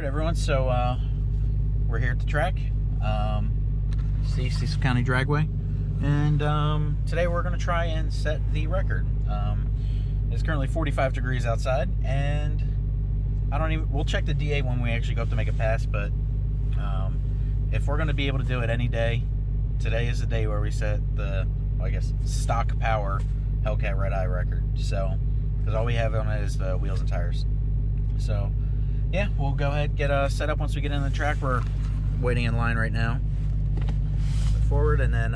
Alright everyone, so we're here at the track, Cecil County Dragway, and today we're going to try and set the record. It's currently 45 degrees outside, and we'll check the DA when we actually go up to make a pass, but if we're going to be able to do it any day, today is the day where we set the, well, I guess, stock power Hellcat Redeye record. So, because all we have on it is the wheels and tires. So, yeah, we'll go ahead and get set up once we get in the track. We're waiting in line right now. Forward, and then,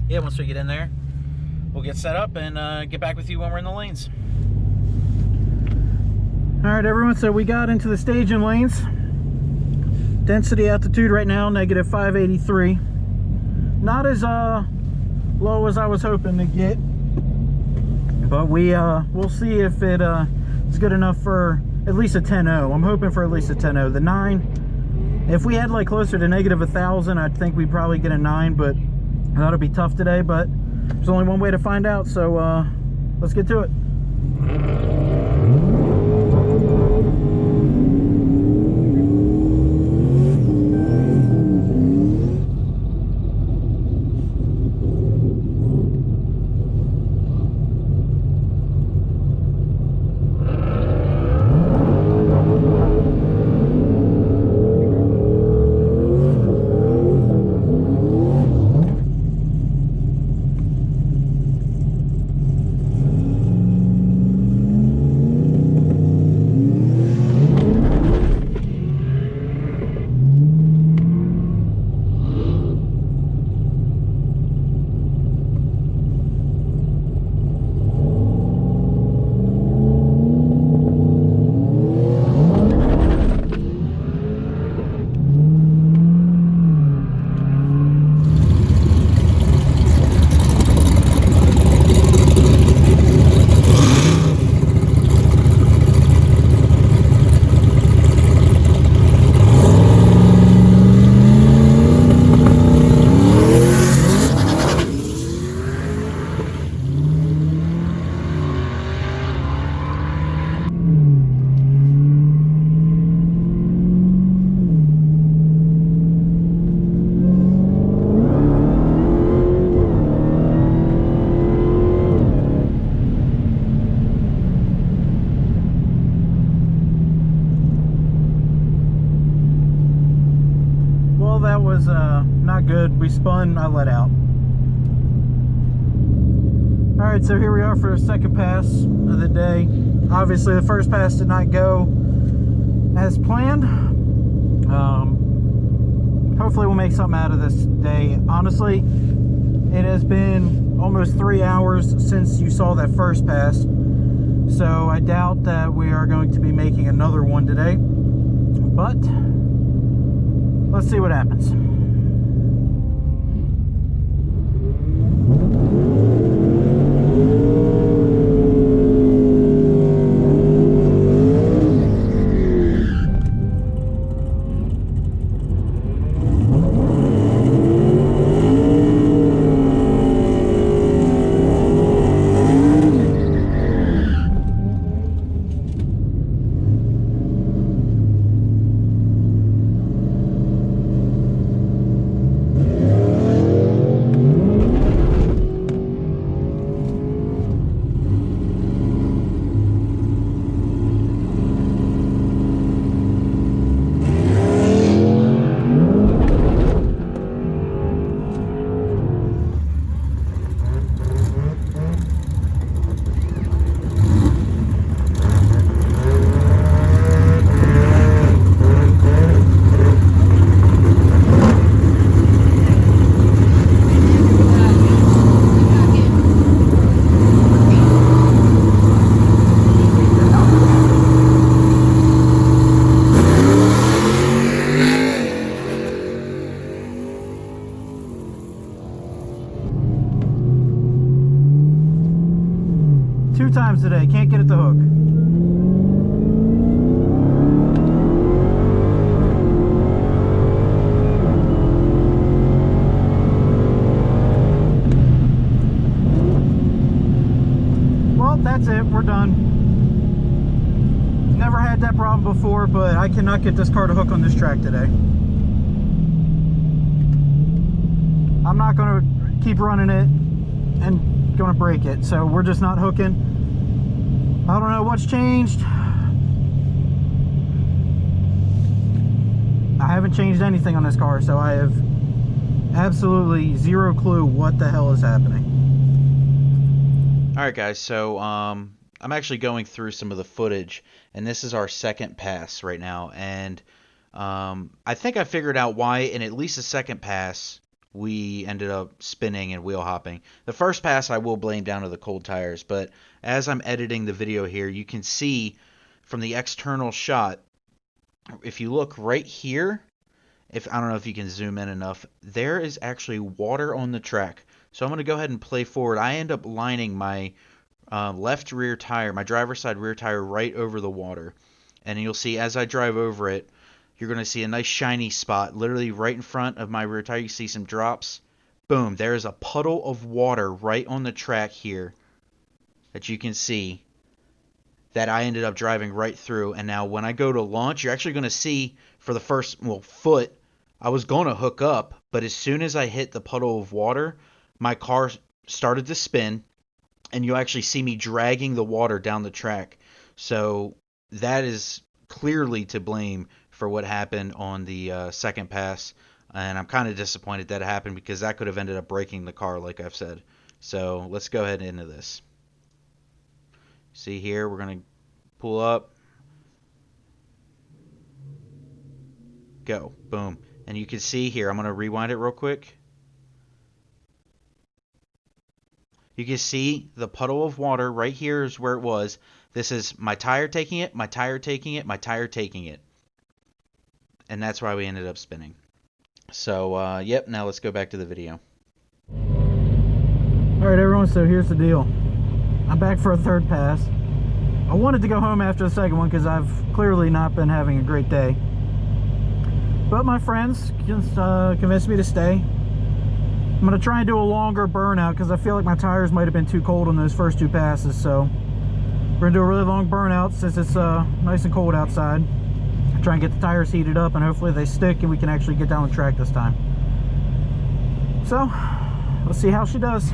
yeah, once we get in there, we'll get set up and get back with you when we're in the lanes. Alright everyone, so we got into the staging lanes. Density altitude right now, negative 583. Not as low as I was hoping to get, but we'll see if it is good enough for at least a 10.0. I'm hoping for at least a 10.0. The 9, if we had like closer to negative 1,000, I think we'd probably get a 9, but that'll be tough today. But there's only one way to find out, so let's get to it. That was not good. We spun, I let out. Alright, so here we are for a second pass of the day. Obviously the first pass did not go as planned. Hopefully we'll make something out of this day. Honestly, it has been almost 3 hours since you saw that first pass, so I doubt that we are going to be making another one today, but let's see what happens. Two times today, can't get it to hook. Well, that's it, we're done. Never had that problem problem before, but I cannot get this car to hook on this track today. I'm not going to keep running it and going to break it, so we're just not hooking. I don't know what's changed. I haven't changed anything on this car, so I have absolutely zero clue what the hell is happening. Alright guys, so I'm actually going through some of the footage, and this is our second pass right now, and I think I figured out why in at least the second pass we ended up spinning and wheel hopping. The first pass I will blame down to the cold tires, but as I'm editing the video here, you can see from the external shot, if you look right here, I don't know if you can zoom in enough, there is actually water on the track. So I'm going to go ahead and play forward. I end up lining my left rear tire, my driver's side rear tire, right over the water. And you'll see as I drive over it, you're going to see a nice shiny spot literally right in front of my rear tire. You see some drops. Boom, there's a puddle of water right on the track here that you can see that I ended up driving right through. And now when I go to launch, you're actually going to see for the first foot, I was going to hook up, but as soon as I hit the puddle of water, my car started to spin, and you'll actually see me dragging the water down the track. So that is clearly to blame for what happened on the second pass, and I'm kind of disappointed that it happened because that could have ended up breaking the car, like I've said. So let's go ahead into this. See here, we're going to pull up. Go. Boom. And you can see here, I'm going to rewind it real quick. You can see the puddle of water right here is where it was. This is my tire taking it, my tire taking it, my tire taking it. And that's why we ended up spinning. So, yep, now let's go back to the video. Alright everyone, so here's the deal. I'm back for a third pass. I wanted to go home after the second one because I've clearly not been having a great day. But my friends convinced me to stay. I'm going to try and do a longer burnout because I feel like my tires might have been too cold on those first two passes. So we're going to do a really long burnout since it's nice and cold outside. Try and get the tires heated up and hopefully they stick and we can actually get down the track this time. So let's see how she does.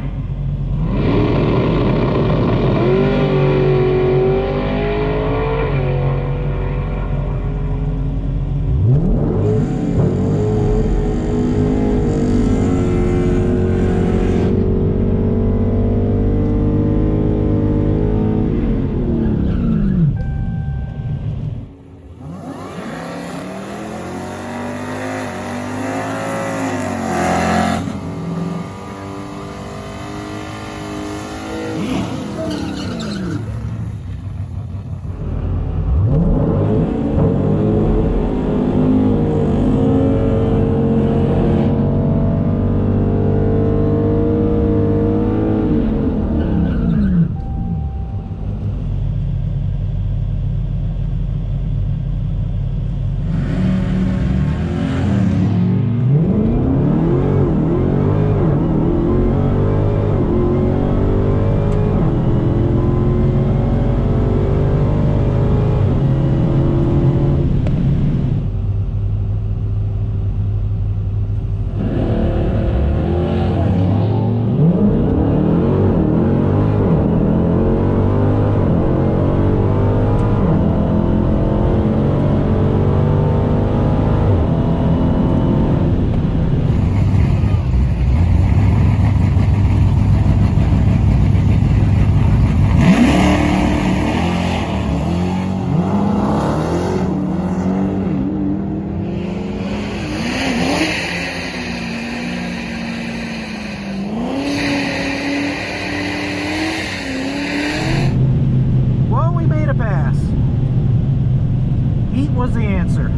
Was the answer.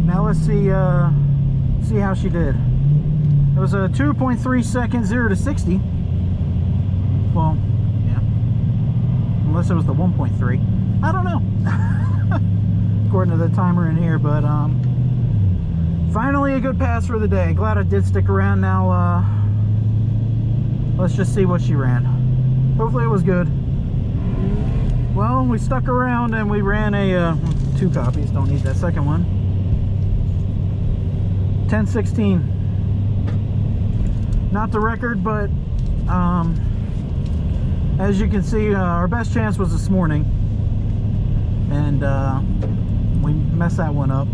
Now let's see how she did. It was a 2.3 second 0 to 60. Well, yeah. Unless it was the 1.3. I don't know. According to the timer in here, but finally a good pass for the day. Glad I did stick around now. let's just see what she ran. Hopefully it was good. Well, we stuck around and we ran a 2 copies, don't need that second one. 10:16. Not the record, but as you can see, our best chance was this morning, and we messed that one up.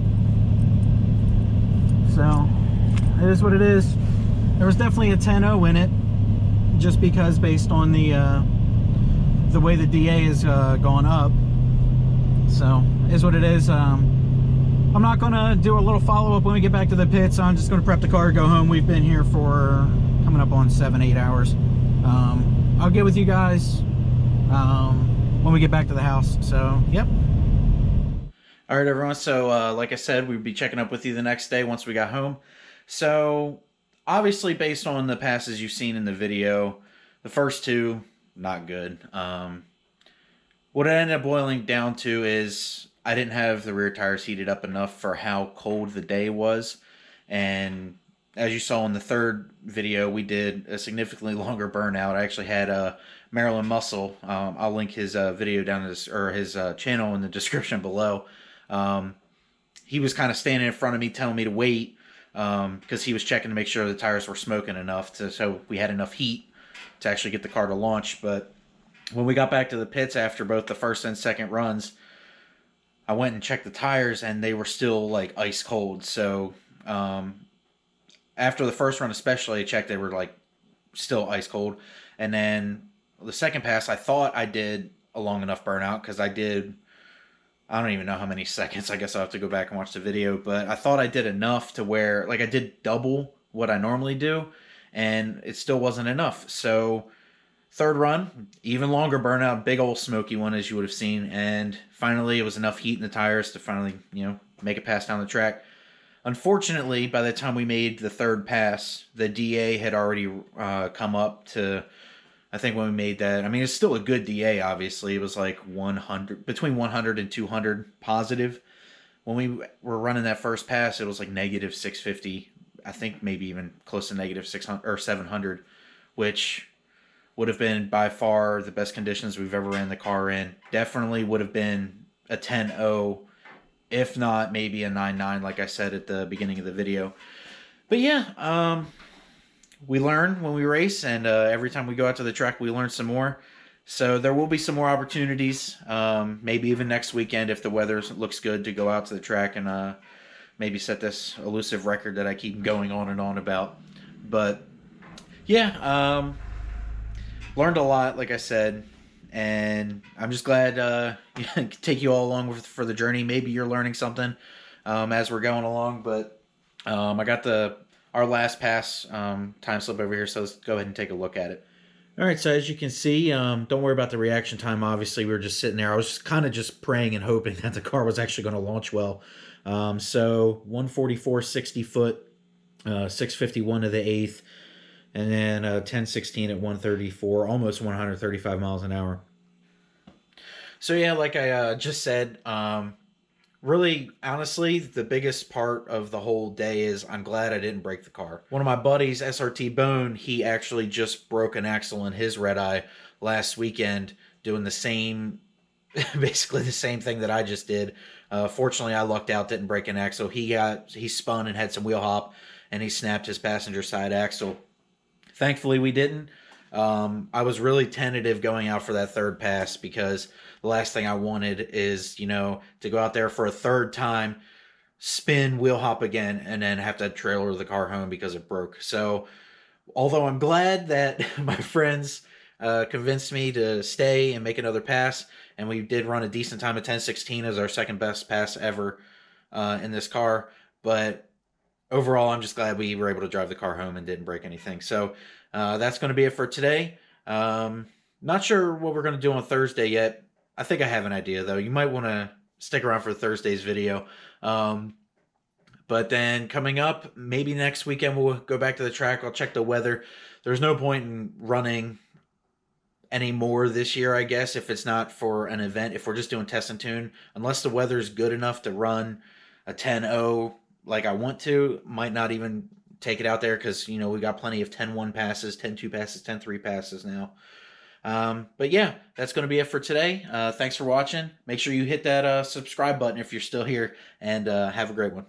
So it is what it is. There was definitely a 10.0 in it, just because based on the way the DA has gone up. So it is what it is. I'm not gonna do a little follow-up when we get back to the pits. I'm just gonna prep the car, go home. We've been here for coming up on 7-8 hours. I'll get with you guys when we get back to the house. So yep. All right, everyone. So like I said, we'd be checking up with you the next day once we got home. So obviously, based on the passes you've seen in the video, the first two, not good. What it ended up boiling down to is I didn't have the rear tires heated up enough for how cold the day was. And as you saw in the third video, we did a significantly longer burnout. I actually had Maryland Muscle. I'll link his video down in this, or his channel in the description below. He was kind of standing in front of me telling me to wait because he was checking to make sure the tires were smoking enough so we had enough heat to actually get the car to launch. But when we got back to the pits after both the first and second runs, I went and checked the tires and they were still like ice cold. So after the first run especially, I checked, they were like still ice cold. And then the second pass, I thought I did a long enough burnout because I don't even know how many seconds. I guess I'll have to go back and watch the video. But I thought I did enough to where, like, I did double what I normally do, and it still wasn't enough. So third run, even longer burnout, big old smoky one as you would have seen. And finally, it was enough heat in the tires to finally, make it pass down the track. Unfortunately, by the time we made the third pass, the DA had already come up to, I think when we made that, I mean, it's still a good DA, obviously. It was like 100, between 100 and 200 positive. When we were running that first pass, it was like negative 650. I think maybe even close to negative 600 or 700, which would have been by far the best conditions we've ever ran the car in. Definitely would have been a 10.0, if not maybe a 9.9, like I said at the beginning of the video. But yeah, we learn when we race, and every time we go out to the track, we learn some more. So there will be some more opportunities, maybe even next weekend if the weather looks good, to go out to the track and maybe set this elusive record that I keep going on and on about. But yeah, learned a lot, like I said, and I'm just glad to take you all along for the journey. Maybe you're learning something as we're going along, but I got our last pass time slip over here, so let's go ahead and take a look at it. All right, so as you can see, don't worry about the reaction time. Obviously, we were just sitting there. I was just kind of just praying and hoping that the car was actually going to launch well. So 144 60 foot, 651 to the eighth, and then 1016 at 134, almost 135 miles an hour. So yeah, like I just said, really, honestly, the biggest part of the whole day is I'm glad I didn't break the car. One of my buddies, SRT Bone, he actually just broke an axle in his Redeye last weekend doing the same, basically the same thing that I just did. Fortunately, I lucked out, didn't break an axle. He spun and had some wheel hop, and he snapped his passenger side axle. Thankfully, we didn't. I was really tentative going out for that third pass because the last thing I wanted is, to go out there for a third time, spin, wheel hop again, and then have to trailer the car home because it broke. So, although I'm glad that my friends convinced me to stay and make another pass, and we did run a decent time at 10:16 as our second best pass ever in this car, but overall, I'm just glad we were able to drive the car home and didn't break anything. So that's going to be it for today. Not sure what we're going to do on Thursday yet. I think I have an idea, though. You might want to stick around for Thursday's video. But then coming up, maybe next weekend we'll go back to the track. I'll check the weather. There's no point in running any more this year, I guess, if it's not for an event. If we're just doing test and tune, unless the weather's good enough to run a 10.0 like I want to, might not even take it out there because, you know, we got plenty of 10-1 passes, 10-2 passes, 10-3 passes now. But yeah, that's going to be it for today. Thanks for watching. Make sure you hit that subscribe button if you're still here, and have a great one.